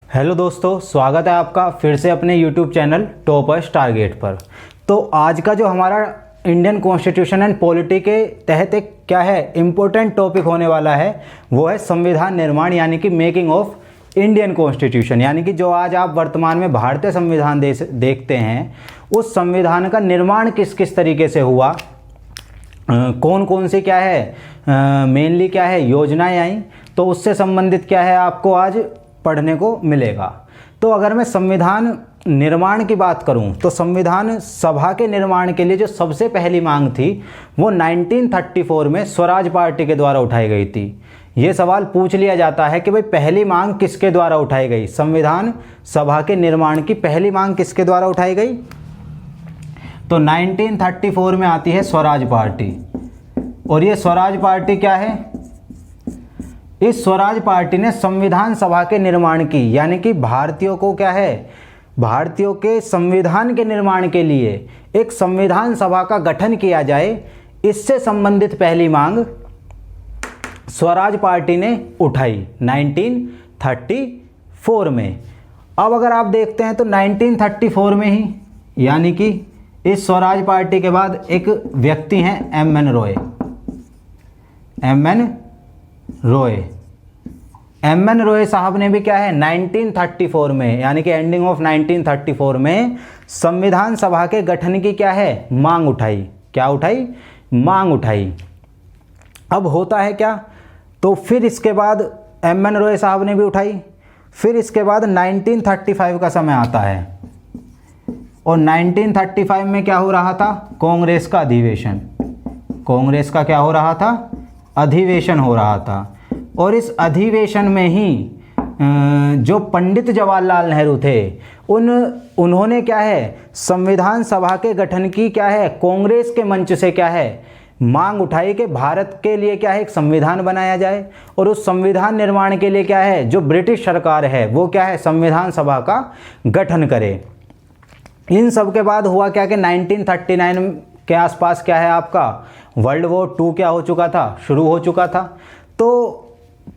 Hello दोस्तों, स्वागत है आपका फिर से अपने यूट्यूब चैनल टॉपर्स टारगेट पर। तो आज का जो हमारा इंडियन कॉन्स्टिट्यूशन एंड पॉलिटी के तहत एक क्या है इम्पोर्टेंट टॉपिक होने वाला है, वो है संविधान निर्माण यानी कि मेकिंग ऑफ इंडियन कॉन्स्टिट्यूशन। यानी कि जो आज आप वर्तमान में भारतीय संविधान देखते हैं, उस संविधान का निर्माण किस किस तरीके से हुआ, कौन कौन सी क्या है मेनली क्या है योजनाएं आई, तो उससे संबंधित क्या है आपको आज पढ़ने को मिलेगा। तो अगर मैं संविधान निर्माण की बात करूं तो संविधान सभा के निर्माण के लिए जो सबसे पहली मांग थी वो 1934 में स्वराज पार्टी के द्वारा उठाई गई थी। ये सवाल पूछ लिया जाता है कि भाई पहली मांग किसके द्वारा उठाई गई, संविधान सभा के निर्माण की पहली मांग किसके द्वारा उठाई गई। तो 1934 में आती है स्वराज पार्टी। और ये स्वराज पार्टी क्या है, इस स्वराज पार्टी ने संविधान सभा के निर्माण की, यानी कि भारतीयों को क्या है, भारतीयों के संविधान के निर्माण के लिए एक संविधान सभा का गठन किया जाए, इससे संबंधित पहली मांग स्वराज पार्टी ने उठाई 1934 में। अब अगर आप देखते हैं तो 1934 में ही, यानी कि इस स्वराज पार्टी के बाद एक व्यक्ति हैं एम.एन. रॉय। एम.एन. रॉय साहब ने भी क्या है 1934 में, यानी कि एंडिंग ऑफ 1934 में संविधान सभा के गठन की क्या है मांग उठाई। क्या उठाई? मांग उठाई। अब होता है क्या, तो फिर इसके बाद एम.एन. रॉय साहब ने भी उठाई। फिर इसके बाद 1935 का समय आता है और 1935 में क्या हो रहा था, कांग्रेस का अधिवेशन। कांग्रेस का क्या हो रहा था, अधिवेशन हो रहा था। और इस अधिवेशन में ही जो पंडित जवाहरलाल नेहरू थे उन्होंने क्या है संविधान सभा के गठन की क्या है कांग्रेस के मंच से क्या है मांग उठाई कि भारत के लिए क्या है एक संविधान बनाया जाए, और उस संविधान निर्माण के लिए क्या है जो ब्रिटिश सरकार है वो क्या है संविधान सभा का गठन करे। इन सब के बाद हुआ क्या कि 1939 के आसपास क्या है आपका वर्ल्ड वॉर 2 क्या हो चुका था, शुरू हो चुका था। तो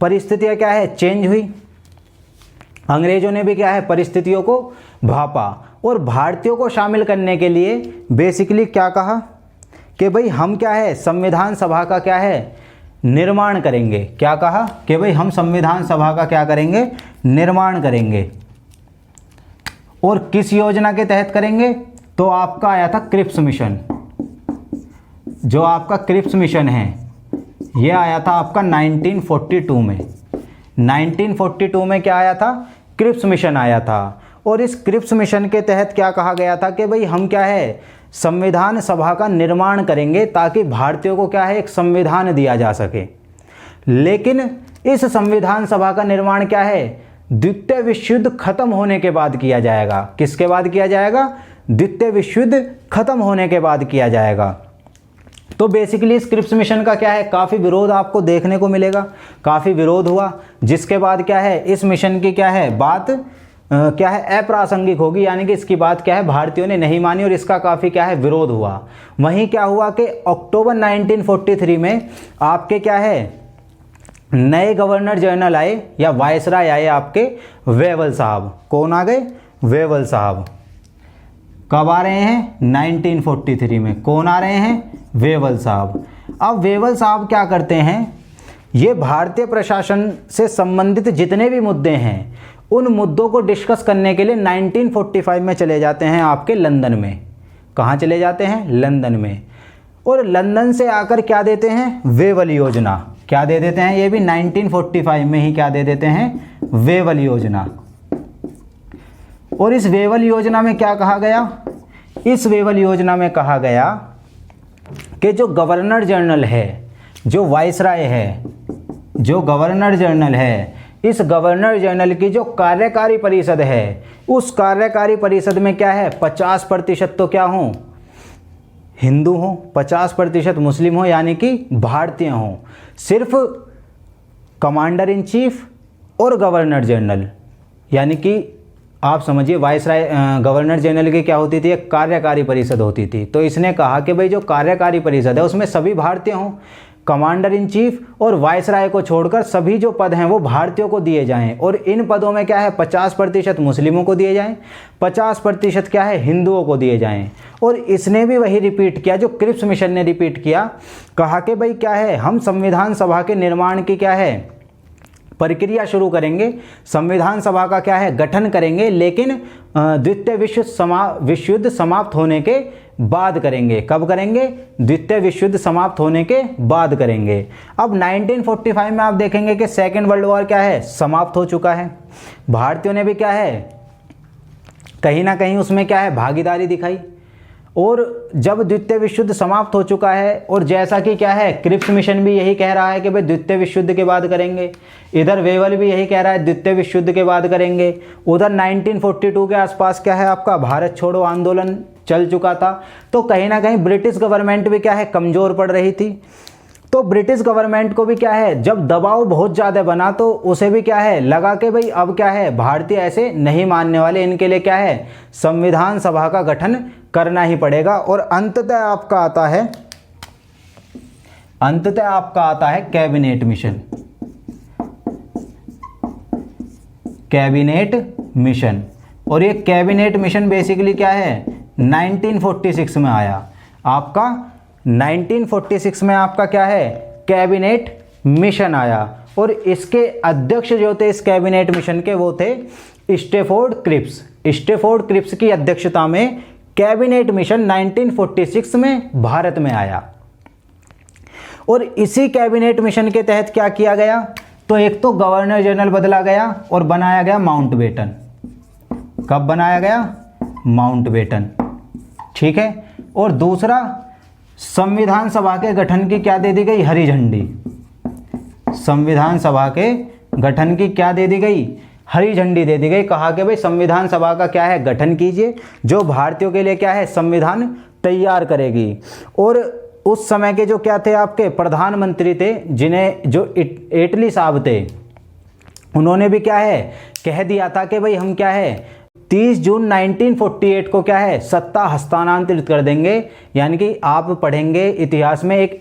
परिस्थितियाँ क्या है चेंज हुई। अंग्रेजों ने भी क्या है परिस्थितियों को भापा और भारतीयों को शामिल करने के लिए बेसिकली क्या कहा कि भाई हम क्या है संविधान सभा का क्या है निर्माण करेंगे। क्या कहा कि भाई हम संविधान सभा का क्या करेंगे, निर्माण करेंगे। और किस योजना के तहत करेंगे, तो आपका आया था क्रिप्स मिशन। जो आपका क्रिप्स मिशन है ये आया था आपका 1942 में। 1942 में क्या आया था, क्रिप्स मिशन आया था। और इस क्रिप्स मिशन के तहत क्या कहा गया था कि भाई हम क्या है संविधान सभा का निर्माण करेंगे ताकि भारतीयों को क्या है एक संविधान दिया जा सके। लेकिन इस संविधान सभा का निर्माण क्या है द्वितीय विश्व युद्ध खत्म होने के बाद किया जाएगा। किसके बाद किया जाएगा, द्वितीय विश्व युद्ध खत्म होने के बाद किया जाएगा। तो बेसिकली इस क्रिप्स मिशन का क्या है काफ़ी विरोध आपको देखने को मिलेगा, काफ़ी विरोध हुआ, जिसके बाद क्या है इस मिशन की क्या है बात क्या है अप्रासंगिक होगी, यानी कि इसकी बात क्या है भारतीयों ने नहीं मानी और इसका काफ़ी क्या है विरोध हुआ। वहीं क्या हुआ कि अक्टूबर 1943 में आपके क्या है नए गवर्नर जनरल आए या वायसराय आए आपके वेवल साहब। कौन आ गए, वेवल साहब। कब आ रहे हैं 1943 में, कौन आ रहे हैं, वेवल साहब। अब वेवल साहब क्या करते हैं, ये भारतीय प्रशासन से संबंधित जितने भी मुद्दे हैं उन मुद्दों को डिस्कस करने के लिए 1945 में चले जाते हैं आपके लंदन में। कहाँ चले जाते हैं, लंदन में। और लंदन से आकर क्या देते हैं, वेवल योजना। क्या दे देते हैं, ये भी 1945 में ही क्या दे देते हैं, वेवल योजना। और इस वेवल योजना में क्या कहा गया, इस वेवल योजना में कहा गया कि जो गवर्नर जनरल है, जो वायसराय है, जो गवर्नर जनरल है, इस गवर्नर जनरल की जो कार्यकारी परिषद है उस कार्यकारी परिषद में क्या है 50% तो क्या हों हिंदू हों, 50% मुस्लिम हों यानी कि भारतीय हों। सिर्फ कमांडर इन चीफ और गवर्नर जनरल, यानी कि आप समझिए वायसराय गवर्नर जनरल की क्या होती थी, एक कार्यकारी परिषद होती थी। तो इसने कहा कि भाई जो कार्यकारी परिषद है उसमें सभी भारतीय हों, कमांडर इन चीफ और वायसराय को छोड़कर सभी जो पद हैं वो भारतीयों को दिए जाएं, और इन पदों में क्या है 50% मुस्लिमों को दिए जाएं, 50% क्या है हिंदुओं को दिए जाएं। और इसने भी वही रिपीट किया जो क्रिप्स मिशन ने रिपीट किया, कहा कि भाई क्या है हम संविधान सभा के निर्माण की क्या है प्रक्रिया शुरू करेंगे, संविधान सभा का क्या है गठन करेंगे, लेकिन द्वितीय विश्व युद्ध समाप्त होने के बाद करेंगे। कब करेंगे? द्वितीय विश्व युद्ध समाप्त होने के बाद करेंगे। अब 1945 में आप देखेंगे कि सेकेंड वर्ल्ड वॉर क्या है समाप्त हो चुका है। भारतीयों ने भी क्या है कहीं ना कहीं उसमें क्या है भागीदारी दिखाई, और जब द्वितीय विश्व युद्ध समाप्त हो चुका है, और जैसा कि क्या है क्रिप्स मिशन भी यही कह रहा है कि भाई द्वितीय विश्व युद्ध के बाद करेंगे, इधर वेवल भी यही कह रहा है द्वितीय विश्व युद्ध के बाद करेंगे, उधर 1942 के आसपास क्या है आपका भारत छोड़ो आंदोलन चल चुका था, तो कहीं ना कहीं ब्रिटिश गवर्नमेंट भी क्या है कमज़ोर पड़ रही थी। तो ब्रिटिश गवर्नमेंट को भी क्या है जब दबाव बहुत ज़्यादा बना तो उसे भी क्या है लगा कि भाई अब क्या है भारतीय ऐसे नहीं मानने वाले, इनके लिए क्या है संविधान सभा का गठन करना ही पड़ेगा। और अंततः आपका आता है कैबिनेट मिशन। कैबिनेट मिशन, और ये कैबिनेट मिशन बेसिकली क्या है 1946 में आया आपका। 1946 में आपका क्या है कैबिनेट मिशन आया, और इसके अध्यक्ष जो थे इस कैबिनेट मिशन के वो थे स्टैफोर्ड क्रिप्स। स्टैफोर्ड क्रिप्स की अध्यक्षता में कैबिनेट मिशन 1946 में भारत में आया। और इसी कैबिनेट मिशन के तहत क्या किया गया, तो एक तो गवर्नर जनरल बदला गया और बनाया गया माउंटबेटन। कब बनाया गया? माउंटबेटन, ठीक है। और दूसरा संविधान सभा के गठन की क्या दे दी गई? हरी झंडी। संविधान सभा के गठन की क्या दे दी गई? हरी झंडी दे दी गई। कहा कि भाई संविधान सभा का क्या है गठन कीजिए, जो भारतीयों के लिए क्या है संविधान तैयार करेगी। और उस समय के जो क्या थे आपके प्रधानमंत्री थे, जिन्हें जो एटली साहब थे, उन्होंने भी क्या है कह दिया था कि भाई हम क्या है 30 जून 1948 को क्या है सत्ता हस्तांतरित कर देंगे। यानी कि आप पढ़ेंगे इतिहास में एक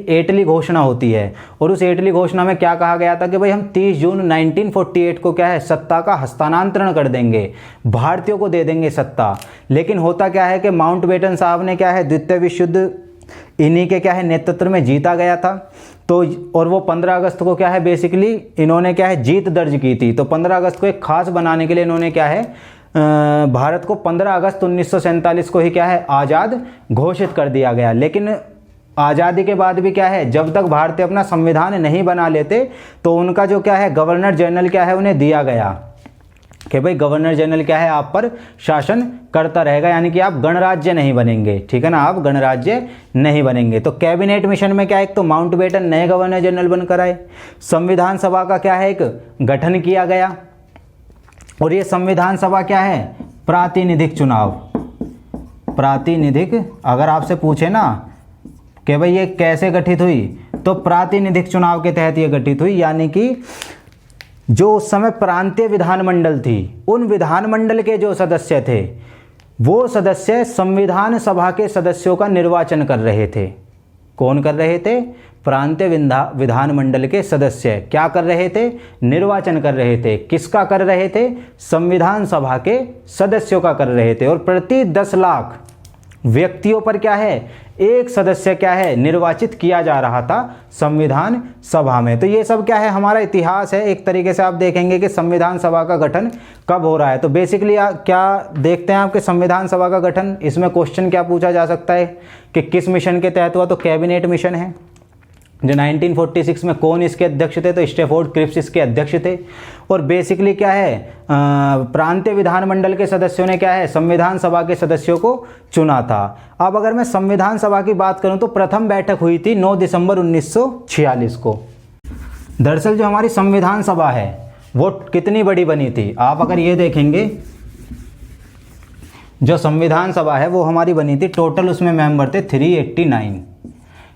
एटली घोषणा होती है, और उस एटली घोषणा में क्या कहा गया था कि भाई हम 30 जून 1948 को क्या है सत्ता का हस्तांतरण कर देंगे, भारतीयों को दे देंगे सत्ता। लेकिन होता क्या है कि माउंटबेटन साहब ने क्या है द्वितीय विश्व युद्ध इन्हीं के क्या है नेतृत्व में जीता गया था। तो और वो 15 अगस्त को क्या है बेसिकली इन्होंने क्या है जीत दर्ज की थी। तो 15 अगस्त को एक खास बनाने के लिए इन्होंने क्या है भारत को 15 अगस्त 1947 को ही क्या है आज़ाद घोषित कर दिया गया। लेकिन आज़ादी के बाद भी क्या है जब तक भारतीय अपना संविधान नहीं बना लेते तो उनका जो क्या है गवर्नर जनरल क्या है उन्हें दिया गया कि भाई गवर्नर जनरल क्या है आप पर शासन करता रहेगा, यानी कि आप गणराज्य नहीं बनेंगे, ठीक है ना, आप गणराज्य नहीं बनेंगे। तो कैबिनेट मिशन में क्या है एक तो माउंटबेटन नए गवर्नर जनरल बनकर आए, संविधान सभा का क्या है एक गठन किया गया, और ये संविधान सभा क्या है प्रातिनिधिक चुनाव। प्रातिनिधिक अगर आपसे पूछे ना कि भाई ये कैसे गठित हुई, तो प्रातिनिधिक चुनाव के तहत ये गठित हुई। यानी कि जो उस समय प्रांतीय विधानमंडल थी, उन विधानमंडल के जो सदस्य थे वो सदस्य संविधान सभा के सदस्यों का निर्वाचन कर रहे थे। कौन कर रहे थे? प्रांतीय विधानमंडल के सदस्य क्या कर रहे थे? निर्वाचन कर रहे थे। किसका कर रहे थे? संविधान सभा के सदस्यों का कर रहे थे। और प्रति 10 लाख व्यक्तियों पर क्या है एक सदस्य क्या है निर्वाचित किया जा रहा था संविधान सभा में। तो ये सब क्या है हमारा इतिहास है। एक तरीके से आप देखेंगे कि संविधान सभा का गठन कब हो रहा है। तो बेसिकली क्या देखते हैं आपके संविधान सभा का गठन, इसमें क्वेश्चन क्या पूछा जा सकता है कि किस मिशन के तहत हुआ, तो कैबिनेट मिशन है। जो 1946 में कौन इसके अध्यक्ष थे, तो स्टैफोर्ड क्रिप्स इसके अध्यक्ष थे। और बेसिकली क्या है प्रांतीय विधानमंडल के सदस्यों ने क्या है संविधान सभा के सदस्यों को चुना था। अब अगर मैं संविधान सभा की बात करूं तो प्रथम बैठक हुई थी 9 दिसंबर 1946 को। दरअसल जो हमारी संविधान सभा है वो कितनी बड़ी बनी थी, आप अगर ये देखेंगे जो संविधान सभा है वो हमारी बनी थी, टोटल उसमें मेंबर थे 389।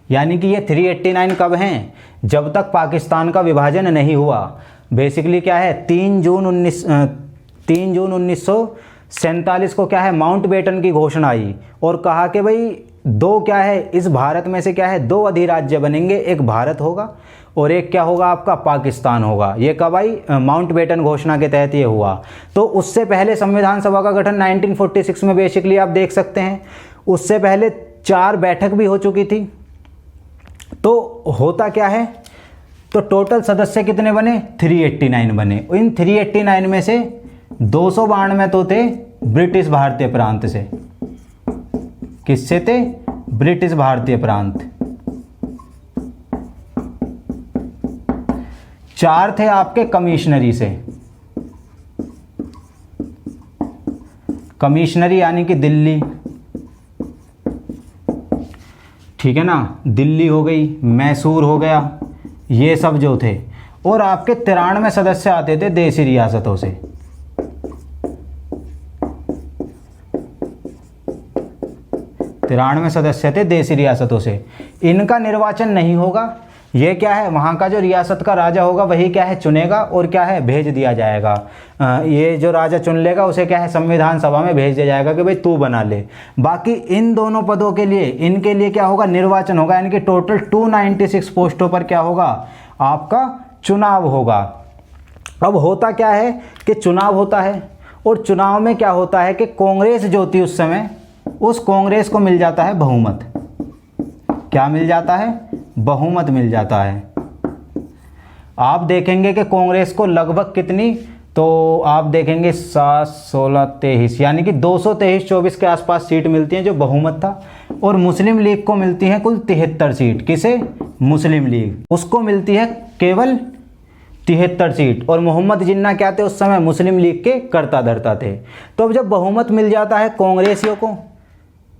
यानी कि ये 389 कब हैं? जब तक पाकिस्तान का विभाजन नहीं हुआ। बेसिकली क्या है 3 जून 1947 को क्या है माउंटबेटन की घोषणा आई और कहा कि भाई दो क्या है, इस भारत में से क्या है, दो अधिराज्य बनेंगे, एक भारत होगा और एक क्या होगा आपका पाकिस्तान होगा। ये कब आई, माउंटबेटन घोषणा के तहत ये हुआ। तो उससे पहले संविधान सभा का गठन 1946 में बेसिकली आप देख सकते हैं, उससे पहले 4 बैठक भी हो चुकी थी। तो होता क्या है, तो टोटल सदस्य कितने बने, 389 बने। इन 389 में से 292 तो थे ब्रिटिश भारतीय प्रांत से। किससे थे, ब्रिटिश भारतीय प्रांत। 4 थे आपके कमिश्नरी से, कमिश्नरी यानी कि दिल्ली, ठीक है ना, दिल्ली हो गई, मैसूर हो गया, ये सब जो थे। और आपके 93 सदस्य आते थे देशी रियासतों से। 93 सदस्य थे देशी रियासतों से। इनका निर्वाचन नहीं होगा, ये क्या है, वहाँ का जो रियासत का राजा होगा वही क्या है, चुनेगा और क्या है, भेज दिया जाएगा। ये जो राजा चुन लेगा उसे क्या है, संविधान सभा में भेज दिया जाएगा कि भाई तू बना ले। बाकी इन दोनों पदों के लिए, इनके लिए क्या होगा, निर्वाचन होगा, यानी कि टोटल 296 पोस्टों पर क्या होगा, आपका चुनाव होगा। अब होता क्या है कि चुनाव होता है, और चुनाव में क्या होता है कि कांग्रेस जो थी उस समय, उस कांग्रेस को मिल जाता है बहुमत। क्या मिल जाता है, बहुमत मिल जाता है। आप देखेंगे कि कांग्रेस को लगभग कितनी, तो आप देखेंगे 7, 16, 23 यानी कि 223-24 के आसपास सीट मिलती हैं जो बहुमत था। और मुस्लिम लीग को मिलती हैं कुल 73 सीट। किसे, मुस्लिम लीग, उसको मिलती है केवल 73 सीट। और मोहम्मद जिन्ना क्या थे उस समय, मुस्लिम लीग के कर्ता धर्ता थे। तो अब जब बहुमत मिल जाता है कांग्रेसियों को,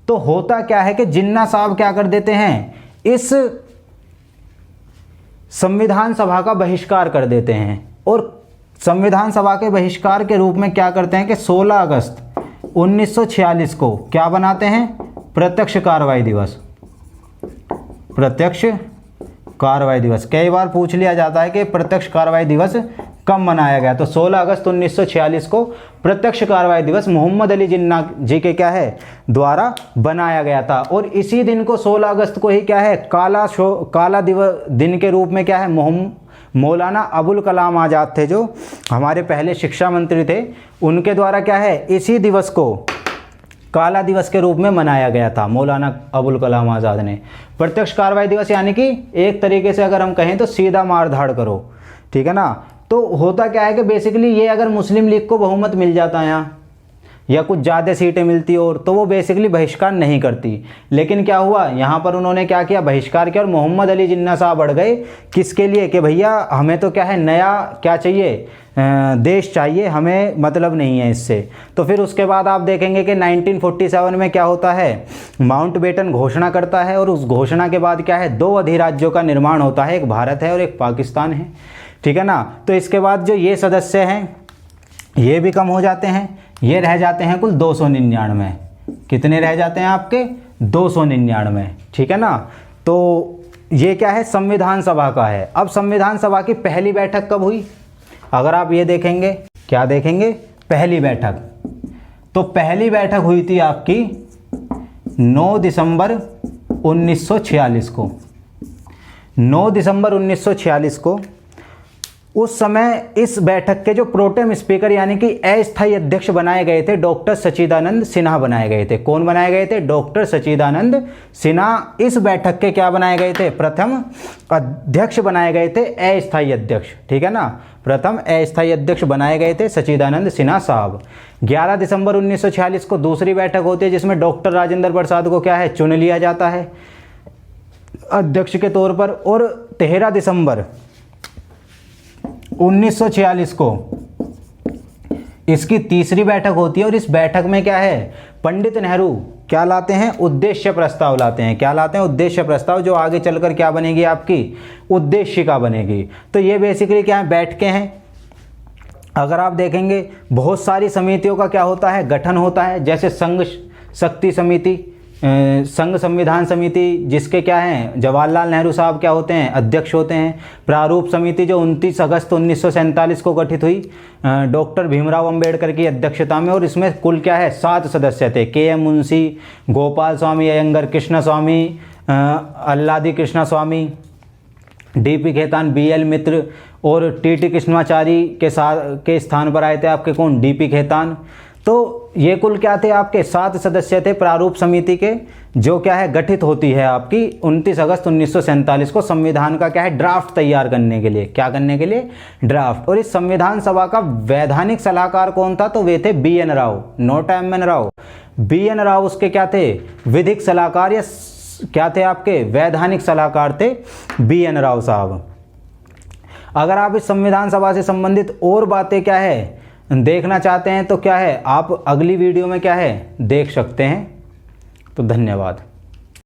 तो होता क्या है कि जिन्ना साहब क्या कर देते हैं, इस संविधान सभा का बहिष्कार कर देते हैं। और संविधान सभा के बहिष्कार के रूप में क्या करते हैं कि 16 अगस्त 1946 को क्या बनाते हैं, प्रत्यक्ष कार्रवाई दिवस। प्रत्यक्ष कार्रवाई दिवस कई बार पूछ लिया जाता है कि प्रत्यक्ष कार्रवाई दिवस कब मनाया गया, तो 16 अगस्त 1946 को प्रत्यक्ष कार्रवाई दिवस मोहम्मद अली जिन्ना जी के क्या है द्वारा बनाया गया था। और इसी दिन को 16 अगस्त को ही क्या है, काला दिवस दिन के रूप में क्या है, मौलाना अबुल कलाम आज़ाद थे जो हमारे पहले शिक्षा मंत्री थे, उनके द्वारा क्या है, इसी दिवस को काला दिवस के रूप में मनाया गया था मौलाना अबुल कलाम आज़ाद ने। प्रत्यक्ष कार्रवाई दिवस यानी कि एक तरीके से अगर हम कहें तो सीधा मार धाड़ करो, ठीक है ना। तो होता क्या है कि बेसिकली ये अगर मुस्लिम लीग को बहुमत मिल जाता है यहाँ, या कुछ ज़्यादा सीटें मिलती और, तो वो बेसिकली बहिष्कार नहीं करती। लेकिन क्या हुआ, यहाँ पर उन्होंने क्या किया, बहिष्कार किया। और मोहम्मद अली जिन्ना साहब बढ़ गए किसके लिए, कि भैया हमें तो क्या है, नया क्या चाहिए, देश चाहिए, हमें मतलब नहीं है इससे। तो फिर उसके बाद आप देखेंगे कि 1947 में क्या होता है, माउंटबेटन घोषणा करता है। और उस घोषणा के बाद क्या है, 2 अधिराज्यों का निर्माण होता है, एक भारत है और एक पाकिस्तान है, ठीक है ना। तो इसके बाद जो ये सदस्य हैं ये भी कम हो जाते हैं, ये रह जाते हैं कुल 299। कितने रह जाते हैं आपके, 299, ठीक है ना। तो ये क्या है, संविधान सभा का है। अब संविधान सभा की पहली बैठक कब हुई, अगर आप ये देखेंगे, क्या देखेंगे, पहली बैठक, तो पहली बैठक हुई थी आपकी 9 दिसंबर 1946 को। 9 दिसंबर 1946 को उस समय इस बैठक के जो प्रोटेम स्पीकर यानी कि अस्थायी अध्यक्ष बनाए गए थे, डॉक्टर सच्चिदानंद सिन्हा बनाए गए थे। कौन बनाए गए थे, डॉक्टर सच्चिदानंद सिन्हा इस बैठक के क्या बनाए गए थे, प्रथम अध्यक्ष बनाए गए थे, अस्थायी अध्यक्ष, ठीक है ना। प्रथम अस्थायी अध्यक्ष बनाए गए थे सच्चिदानंद सिन्हा साहब। 11 दिसंबर 1946 को दूसरी बैठक होती है जिसमें डॉक्टर राजेंद्र प्रसाद को क्या है, चुन लिया जाता है अध्यक्ष के तौर पर। और 13 दिसंबर 1946 को इसकी तीसरी बैठक होती है। और इस बैठक में क्या है, पंडित नेहरू क्या लाते हैं, उद्देश्य प्रस्ताव लाते हैं। क्या लाते हैं, उद्देश्य प्रस्ताव, जो आगे चलकर क्या बनेगी आपकी उद्देशिका बनेगी। तो ये बेसिकली क्या है, बैठकें हैं। अगर आप देखेंगे बहुत सारी समितियों का क्या होता है, गठन होता है, जैसे संघ शक्ति समिति, संघ संविधान समिति जिसके क्या हैं जवाहरलाल नेहरू साहब क्या होते हैं, अध्यक्ष होते हैं। प्रारूप समिति जो 29 अगस्त 1947 को गठित हुई डॉक्टर भीमराव अंबेडकर की अध्यक्षता में, और इसमें कुल क्या है 7 सदस्य थे। के.एम. मुंशी, गोपाल स्वामी अयंगर, कृष्ण स्वामी, अल्लादी कृष्ण स्वामी, डी.पी. खेतान, बी.एल. मित्र और टी.टी. कृष्णाचारी के स्थान पर आए थे आपके कौन, डी.पी. खेतान। तो ये कुल क्या थे आपके 7 सदस्य थे प्रारूप समिति के, जो क्या है गठित होती है आपकी 29 अगस्त 1947 को संविधान का क्या है ड्राफ्ट तैयार करने के लिए। क्या करने के लिए, ड्राफ्ट। और इस संविधान सभा का वैधानिक सलाहकार कौन था, तो वे थे BN. Rao, note M.N.. Rao. BN. Rao उसके क्या थे, विधिक सलाहकार या क्या थे आपके, वैधानिक सलाहकार थे बी.एन. राव साहब। अगर आप इस संविधान सभा से संबंधित और बातें क्या है देखना चाहते हैं तो क्या है आप अगली वीडियो में क्या है देख सकते हैं। तो धन्यवाद।